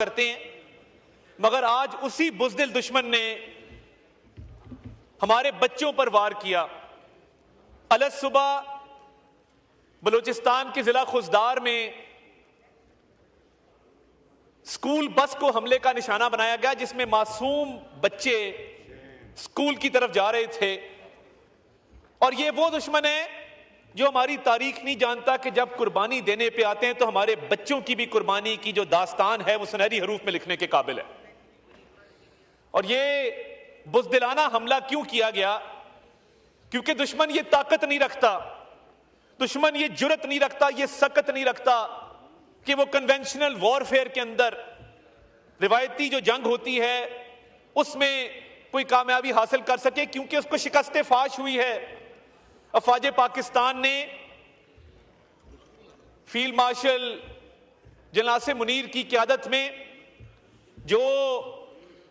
करते हैं, मगर आज उसी बुज़दिल दुश्मन ने हमारे बच्चों पर वार किया। अलग सुबह बलूचिस्तान के जिला खुजदार में स्कूल बस को हमले का निशाना बनाया गया, जिसमें मासूम बच्चे स्कूल की तरफ जा रहे थे। और ये वो दुश्मन है जो हमारी तारीख नहीं जानता कि जब कुर्बानी देने पे आते हैं तो हमारे बच्चों की भी कुर्बानी की जो दास्तान है वो सुनहरी हरूफ में लिखने के काबिल है। और ये बुज़दिलाना हमला क्यों किया गया? क्योंकि दुश्मन ये ताकत नहीं रखता, दुश्मन ये जुर्रत नहीं रखता, ये सकत नहीं रखता कि वो कन्वेंशनल वॉरफेयर के अंदर रिवायती जो जंग होती है उसमें कोई कामयाबी हासिल कर सके, क्योंकि उसको शिकस्त फाश हुई है। अफवाज पाकिस्तान ने फील्ड मार्शल जनरल मुनीर की क़यादत में जो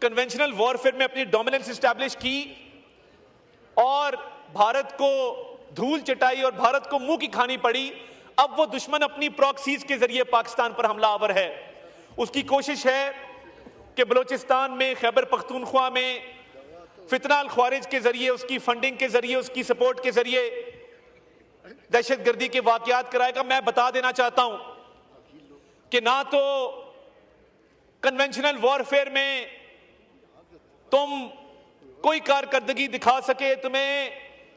कन्वेंशनल वॉरफेयर में अपनी डोमिनेंस इस्टेब्लिश की और भारत को धूल चटाई और भारत को मुंह की खानी पड़ी, अब वो दुश्मन अपनी प्रॉक्सीज के जरिए पाकिस्तान पर हमलावर है। उसकी कोशिश है कि बलूचिस्तान में, खैबर पख्तूनख्वा में फितना अल ख्वारिज के जरिए, उसकी फंडिंग के जरिए, उसकी सपोर्ट के जरिए दहशतगर्दी के वाकयात कराएगा। मैं बता देना चाहता हूं कि ना तो कन्वेंशनल वॉरफेयर में तुम कोई कारकर्दगी दिखा सके, तुम्हें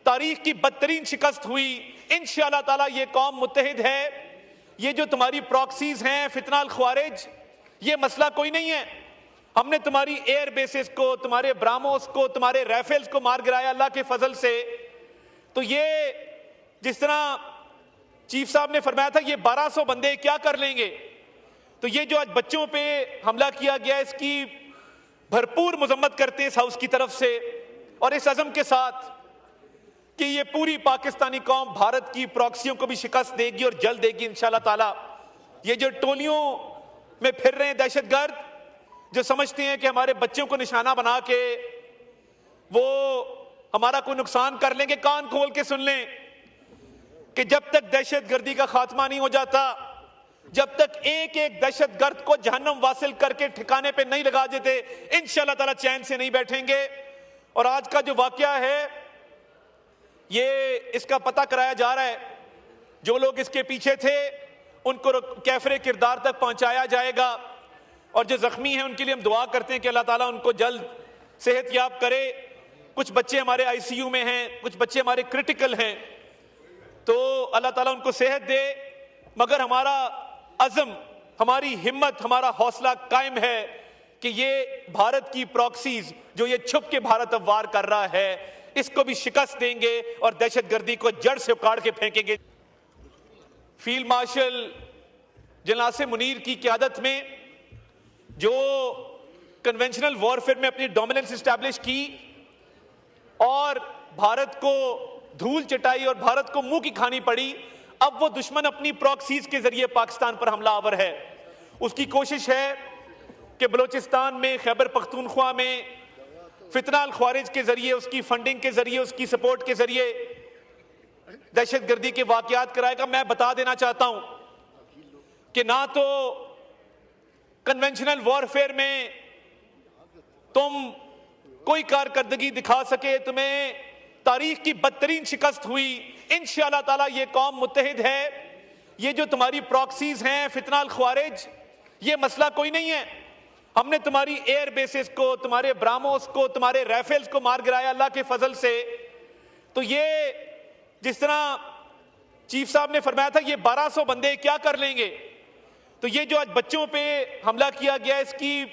तारीख की बदतरीन शिकस्त हुई। इंशाअल्लाह ताला ये कौम मुत्तहिद है। ये जो तुम्हारी प्रॉक्सीज हैं, फितना अल ख्वारिज, ये मसला कोई नहीं है। हमने तुम्हारी एयर बेसिस को, तुम्हारे ब्राह्मोस को, तुम्हारे राइफल्स को मार गिराया अल्लाह के फजल से। तो ये जिस तरह चीफ साहब ने फरमाया था, ये 1200 बंदे क्या कर लेंगे, तो ये जो आज बच्चों पे हमला किया गया, इसकी भरपूर मजम्मत करते हैं इस हाउस की तरफ से, और इस अज़म के साथ कि ये पूरी पाकिस्तानी कौम भारत की प्रॉक्सियों को भी शिकस्त देगी और जल्द देगी इंशाअल्लाह ताला। ये जो टोलियों में फिर रहे हैं दहशतगर्द, जो समझते हैं कि हमारे बच्चों को निशाना बना के वो हमारा कोई नुकसान कर लेंगे, कान खोल के सुन लें कि जब तक दहशतगर्दी का खात्मा नहीं हो जाता, जब तक एक एक दहशतगर्द को जहन्नम वासिल करके ठिकाने पे नहीं लगा देते, इंशाअल्लाह ताला चैन से नहीं बैठेंगे। और आज का जो वाकया है, ये इसका पता कराया जा रहा है। जो लोग इसके पीछे थे उनको कैफरे किरदार तक पहुंचाया जाएगा, और जो जख्मी हैं उनके लिए हम दुआ करते हैं कि अल्लाह ताला उनको जल्द सेहतयाब करे। कुछ बच्चे हमारे आईसीयू में हैं, कुछ बच्चे हमारे क्रिटिकल हैं, तो अल्लाह ताला उनको सेहत दे। मगर हमारा अज़म, हमारी हिम्मत, हमारा हौसला कायम है कि ये भारत की प्रॉक्सीज जो ये छुप के भारत अब वार कर रहा है, इसको भी शिकस्त देंगे और दहशतगर्दी को जड़ से उखाड़ के फेंकेंगे। फील्ड मार्शल जनरल मुनीर की क़यादत में जो कन्वेंशनल वॉरफेयर में अपनी डोमिनेंस इस्टेब्लिश की और भारत को धूल चटाई और भारत को मुंह की खानी पड़ी, अब वो दुश्मन अपनी प्रॉक्सीज के जरिए पाकिस्तान पर हमलावर है। उसकी कोशिश है कि बलूचिस्तान में, खैबर पख्तूनख्वा में फितना अल ख्वारिज के जरिए, उसकी फंडिंग के जरिए, उसकी सपोर्ट के जरिए दहशतगर्दी के वाकयात कराएगा। मैं बता देना चाहता हूं कि ना तो कन्वेंशनल वॉरफेयर में तुम कोई कारकर्दगी दिखा सके, तुम्हें तारीख की बदतरीन शिकस्त हुई। इंशाअल्लाह ताला ये कौम मुत्तहिद है। ये जो तुम्हारी प्रॉक्सीज हैं, फितना अल ख्वारिज, ये मसला कोई नहीं है। हमने तुम्हारी एयर बेसिस को, तुम्हारे ब्राह्मोस को, तुम्हारे राइफल्स को मार गिराया अल्लाह के फजल से। तो ये जिस तरह चीफ साहब ने फरमाया था, ये 1200 बंदे क्या कर लेंगे, तो ये जो आज बच्चों पे हमला किया गया, इसकी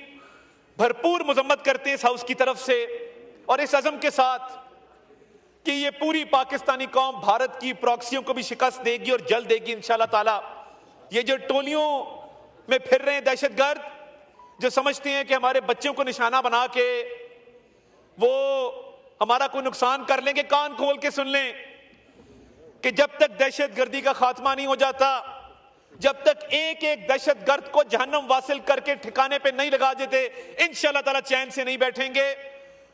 भरपूर मजम्मत करते हैं इस हाउस की तरफ से, और इस अज़म के साथ कि ये पूरी पाकिस्तानी कौम भारत की प्रॉक्सियों को भी शिकस्त देगी और जल्द देगी इंशाअल्लाह ताला। ये जो टोलियों में फिर रहे हैं दहशतगर्द, जो समझते हैं कि हमारे बच्चों को निशाना बना के वो हमारा कोई नुकसान कर लेंगे, कान खोल के सुन लें कि जब तक दहशतगर्दी का खात्मा नहीं हो जाता, जब तक एक एक दहशतगर्द को जहन्नम वासिल करके ठिकाने पे नहीं लगा देते, इंशाअल्लाह ताला चैन से नहीं बैठेंगे।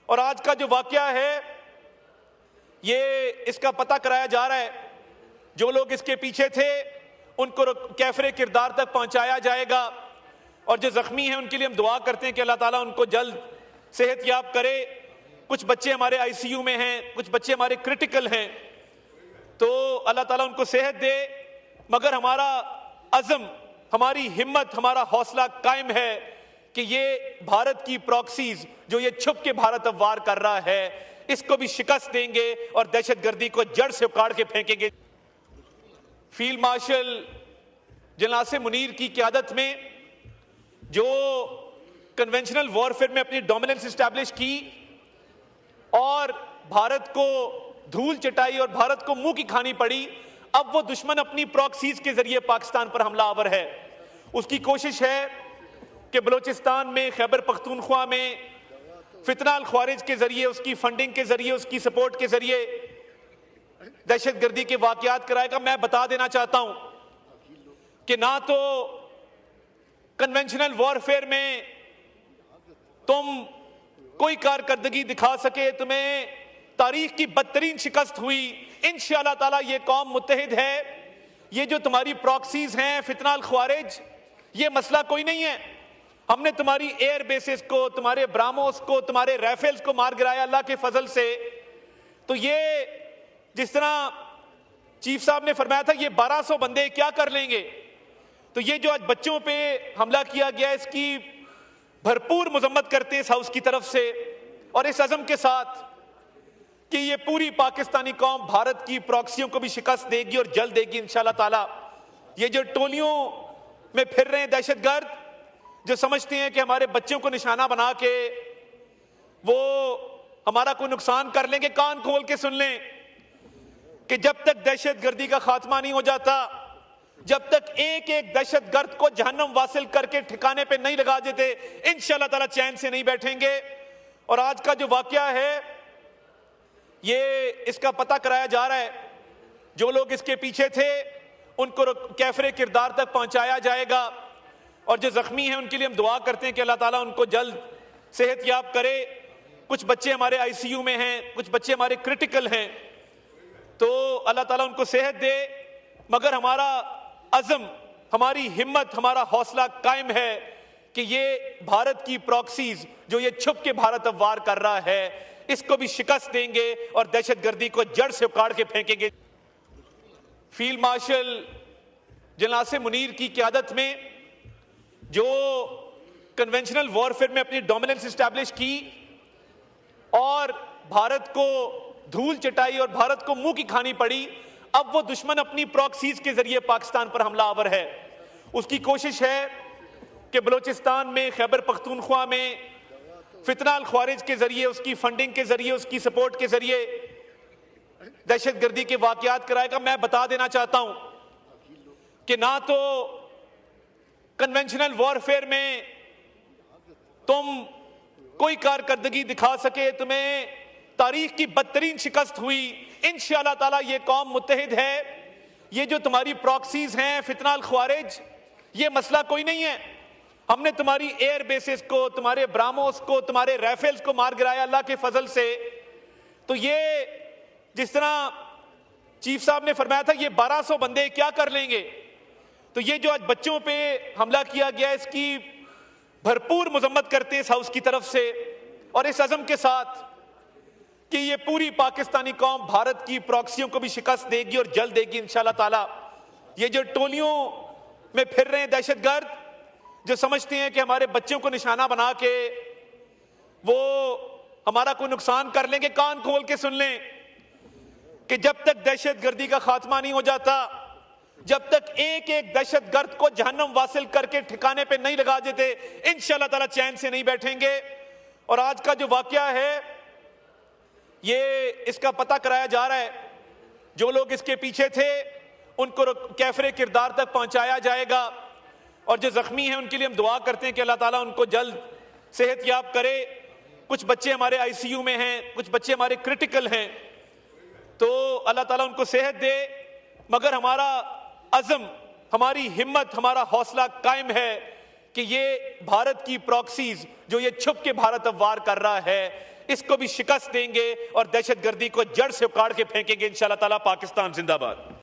और आज का जो वाकया है, ये इसका पता कराया जा रहा है। जो लोग इसके पीछे थे उनको कैफरे किरदार तक पहुंचाया जाएगा, और जो जख्मी हैं उनके लिए हम दुआ करते हैं कि अल्लाह ताला उनको जल्द सेहतयाब करे। कुछ बच्चे हमारे आईसीयू में हैं, कुछ बच्चे हमारे क्रिटिकल हैं, तो अल्लाह ताला उनको सेहत दे। मगर हमारा अज़म, हमारी हिम्मत, हमारा हौसला कायम है कि ये भारत की प्रॉक्सीज जो ये छुप के भारत अब वार कर रहा है, इसको भी शिकस्त देंगे और दहशतगर्दी को जड़ से उखाड़ के फेंकेंगे। Field marshal general Asim Munir की क़यादत में जो कन्वेंशनल वॉरफेयर में अपनी डोमिनेंस इस्टेब्लिश की और भारत को धूल चटाई और भारत को मुंह की खानी पड़ी, अब वो दुश्मन अपनी प्रॉक्सीज के जरिए पाकिस्तान पर हमलावर है। उसकी कोशिश है कि बलूचिस्तान में, खैबर पख्तूनख्वा में फितना अल ख्वारिज के जरिए, उसकी फंडिंग के जरिए, उसकी सपोर्ट के जरिए दहशतगर्दी के वाकयात कराएगा। मैं बता देना चाहता हूं कि ना तो कन्वेंशनल वॉरफेयर में तुम कोई कारकर्दगी दिखा सके, तुम्हें तारीख की बदतरीन शिकस्त हुई। इंशाअल्लाह ताला ये कौम मुत्तहिद है। ये जो तुम्हारी प्रॉक्सीज हैं, फितना अल ख्वारिज, ये मसला कोई नहीं है। हमने तुम्हारी एयर बेसिस को, तुम्हारे ब्राह्मोस को, तुम्हारे राइफल्स को मार गिराया अल्लाह के फजल से। तो ये जिस तरह चीफ साहब ने फरमाया था, ये 1200 बंदे क्या कर लेंगे। तो ये जो आज बच्चों पे हमला किया गया, इसकी भरपूर मजम्मत करते हैं इस हाउस की तरफ से, और इस अज़म के साथ कि ये पूरी पाकिस्तानी कौम भारत की प्रॉक्सियों को भी शिकस्त देगी और जल्द देगी इंशाअल्लाह ताला। ये जो टोलियों में फिर रहे हैं दहशतगर्द, जो समझते हैं कि हमारे बच्चों को निशाना बना के वो हमारा कोई नुकसान कर लेंगे, कान खोल के सुन लें कि जब तक दहशतगर्दी का खात्मा नहीं हो जाता, जब तक एक एक दहशतगर्द को जहन्नम वासिल करके ठिकाने पे नहीं लगा देते, इंशाअल्लाह ताला चैन से नहीं बैठेंगे। और आज का जो वाकया है, ये इसका पता कराया जा रहा है। जो लोग इसके पीछे थे उनको कैफरे किरदार तक पहुंचाया जाएगा, और जो जख्मी हैं उनके लिए हम दुआ करते हैं कि अल्लाह ताला उनको जल्द सेहतयाब करे। कुछ बच्चे हमारे आईसीयू में हैं, कुछ बच्चे हमारे क्रिटिकल हैं, तो अल्लाह ताला उनको सेहत दे। मगर हमारा अज़म, हमारी हिम्मत, हमारा हौसला कायम है कि ये भारत की प्रॉक्सीज जो ये छुप के भारत अब वार कर रहा है, इसको भी शिकस्त देंगे और दहशतगर्दी को जड़ से उखाड़ के फेंकेंगे। Field marshal general Asim Munir की क़यादत में जो कन्वेंशनल वॉरफेयर में अपनी डोमिनेंस इस्टेब्लिश की और भारत को धूल चटाई और भारत को मुंह की खानी पड़ी, अब वो दुश्मन अपनी प्रॉक्सीज के जरिए पाकिस्तान पर हमलावर है। उसकी कोशिश है कि बलूचिस्तान में, खैबर पख्तूनख्वा में फितना अल ख्वारिज के जरिए, उसकी फंडिंग के जरिए, उसकी सपोर्ट के जरिए दहशतगर्दी के वाकयात कराएगा। मैं बता देना चाहता हूं कि ना तो कन्वेंशनल वॉरफेयर में तुम कोई कारकर्दगी दिखा सके, तुम्हें तारीख की बदतरीन शिकस्त हुई। इंशाअल्लाह ताला ये कौम मुत्तहिद है। ये जो तुम्हारी प्रॉक्सीज हैं, फितना अल ख्वारिज, ये मसला कोई नहीं है। हमने तुम्हारी एयर बेसिस को, तुम्हारे ब्राह्मोस को, तुम्हारे राइफल्स को मार गिराया अल्लाह के फजल से। तो ये जिस तरह चीफ साहब ने फरमाया था, ये 1200 बंदे क्या कर लेंगे। तो ये जो आज बच्चों पे हमला किया गया, इसकी भरपूर मजम्मत करते हैं इस हाउस की तरफ से, और इस अज़म के साथ कि ये पूरी पाकिस्तानी कौम भारत की प्रॉक्सियों को भी शिकस्त देगी और जल्द देगी इंशाअल्लाह ताला। ये जो टोलियों में फिर रहे हैं दहशतगर्द, जो समझते हैं कि हमारे बच्चों को निशाना बना के वो हमारा कोई नुकसान कर लेंगे, कान खोल के सुन लें कि जब तक दहशतगर्दी का खात्मा नहीं हो जाता, जब तक एक एक दहशतगर्द को जहन्नम वासिल करके ठिकाने पे नहीं लगा देते, इंशाअल्लाह ताला चैन से नहीं बैठेंगे। और आज का जो वाकया है, ये इसका पता कराया जा रहा है। जो लोग इसके पीछे थे उनको कैफरे किरदार तक पहुंचाया जाएगा, और जो जख्मी हैं उनके लिए हम दुआ करते हैं कि अल्लाह ताला उनको जल्द सेहतयाब करे। कुछ बच्चे हमारे आईसीयू में हैं, कुछ बच्चे हमारे क्रिटिकल हैं, तो अल्लाह ताला उनको सेहत दे। मगर हमारा अज़म, हमारी हिम्मत, हमारा हौसला कायम है कि ये भारत की प्रॉक्सीज जो ये छुप के भारत अब वार कर रहा है, इसको भी शिकस्त देंगे और दहशतगर्दी को जड़ से उखाड़ के फेंकेंगे इंशाअल्लाह ताला। पाकिस्तान जिंदाबाद।